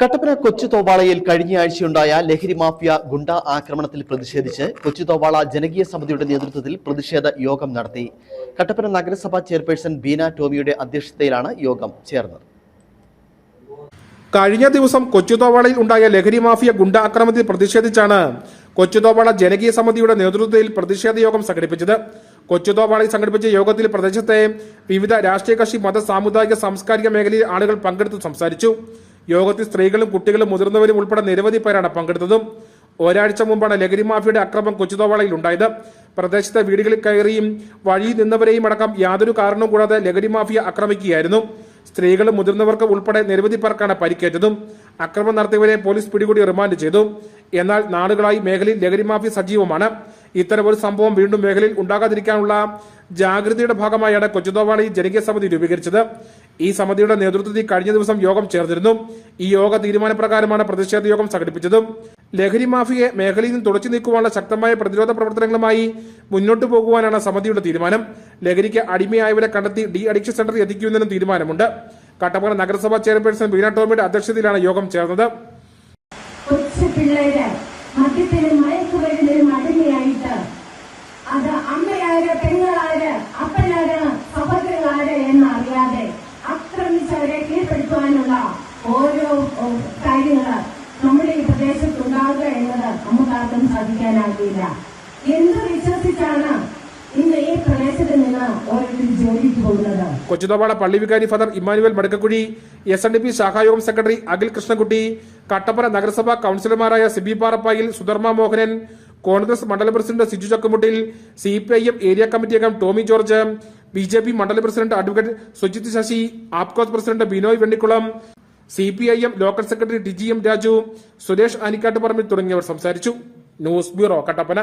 കട്ടപ്പന കൊച്ചുതോവാളയിൽ കഴിഞ്ഞയാഴ്ചയുണ്ടായ ലഹരി മാഫിയ ഗുണ്ട ആക്രമണത്തിൽ പ്രതിഷേധിച്ച് കൊച്ചുതോവാള ജനകീയ സമിതിയുടെ നേതൃത്വത്തിൽ പ്രതിഷേധ യോഗം നടത്തി. കട്ടപ്പന നഗരസഭാ ചെയർപേഴ്സൺ ബീന ടോമിയുടെ അധ്യക്ഷതയിലാണ് യോഗം ചേർന്നത്. കഴിഞ്ഞ ദിവസം കൊച്ചുതോവാളയിൽ ഉണ്ടായ ലഹരി മാഫിയ ഗുണ്ട ആക്രമണത്തിൽ പ്രതിഷേധിച്ചാണ് കൊച്ചുതോവാള ജനകീയ സമിതിയുടെ നേതൃത്വത്തിൽ പ്രതിഷേധ യോഗം സംഘടിപ്പിച്ചത്. കൊച്ചുതോവാളയിൽ സംഘടിപ്പിച്ച യോഗത്തിൽ പ്രദേശത്തെ വിവിധ രാഷ്ട്രീയ കക്ഷി, മത, സാമുദായിക, സാംസ്കാരിക മേഖലയിൽ ആളുകൾ പങ്കെടുത്ത് സംസാരിച്ചു. യോഗത്തിൽ സ്ത്രീകളും കുട്ടികളും മുതിർന്നവരും ഉൾപ്പെടെ നിരവധി പേരാണ് പങ്കെടുത്തതും. ഒരാഴ്ച മുമ്പാണ് ലഹരി മാഫിയയുടെ ആക്രമണം കൊച്ചുതോവാളയിൽ ഉണ്ടായത്. പ്രദേശത്തെ വീടുകളിൽ കയറിയും വഴിയിൽ നിന്നവരെയും അടക്കം യാതൊരു കാരണവും കൂടാതെ ലഹരി മാഫിയ ആക്രമിക്കുകയായിരുന്നു. സ്ത്രീകളും മുതിർന്നവർക്ക് ഉൾപ്പെടെ നിരവധി പേർക്കാണ് പരിക്കേറ്റതും. ആക്രമണം നടത്തിയവരെ പോലീസ് പിടികൂടി റിമാൻഡ് ചെയ്തു. എന്നാൽ നാളുകളായി മേഖലയിൽ ലഹരി മാഫിയ സജീവമാണ്. ഇത്തരമൊരു സംഭവം വീണ്ടും മേഖലയിൽ ഉണ്ടാകാതിരിക്കാനുള്ള ജാഗ്രതയുടെ ഭാഗമായാണ് കൊച്ചുതോവാളയിൽ ജനകീയ സമിതി രൂപീകരിച്ചത്. ഈ സമിതിയുടെ നേതൃത്വത്തിൽ കഴിഞ്ഞ ദിവസം യോഗം ചേർന്നിരുന്നു. ഈ യോഗ തീരുമാനപ്രകാരമാണ് പ്രതിഷേധ യോഗം സംഘടിപ്പിച്ചത്. ലഹരി മാഫിയെ മേഖലയിൽ നിന്ന് തുടച്ചു നീക്കുവാനുള്ള ശക്തമായ പ്രതിരോധ പ്രവർത്തനങ്ങളുമായി മുന്നോട്ടു പോകുവാനാണ് സമിതിയുടെ തീരുമാനം. ലഹരിക്ക് അടിമയായവരെ കണ്ടെത്തി ഡി അഡിക്ഷൻ സെന്ററിൽ എത്തിക്കുന്നതിനും തീരുമാനമുണ്ട്. കട്ടപ്പന നഗരസഭാ ചെയർപേഴ്സൺ ബീന ടോമിയുടെ അധ്യക്ഷതയിലാണ് യോഗം ചേർന്നത്. മദ്യത്തിനും മയക്കുമരുന്നിനും അടിമയായിട്ട് അത് അമ്മയാര്, പെങ്ങളാര്, അപ്പനാര്, സഹോദരങ്ങളാര് എന്നറിയാതെ ആക്രമിച്ചവരെ കീഴ്പ്പെടുത്തുവാനുള്ള ഓരോ കാര്യങ്ങള് നമ്മുടെ ഈ പ്രദേശത്തുണ്ടാകുക എന്നത് നമുക്കാർക്കും സാധിക്കാനാകില്ല. എന്ത് വിശ്വസിച്ചാണ് ഇന്ന് ഈ പ്രദേശത്ത് നിന്ന് ഓരോരുത്തർ ജോലിക്ക് പോകുന്നത്? കൊച്ചുതോവാള പള്ളി വികാരി ഫാദർ ഇമ്മാനുവൽ മടക്കക്കുഴി, SNDP ശാഖായോഗം സെക്രട്ടറി അഖിൽ കൃഷ്ണൻകുട്ടി, കട്ടപ്പന നഗരസഭാ കൌൺസിലർമാരായ സിബി പാറപ്പായിൽ, സുധർമ്മ മോഹനൻ, കോൺഗ്രസ് മണ്ഡലം president Siju Chakkumuttil, CPIM area committee അംഗം ടോമി ജോർജ്, BJP മണ്ഡലം president advocate Sujith Sasi, Apcos president Binoy Vennikkulam, CPIM local secretary TGM Raju, Suresh Anikkattuparambil തുടങ്ങിയവർ സംസാരിച്ചു. News bureau, Kattappana.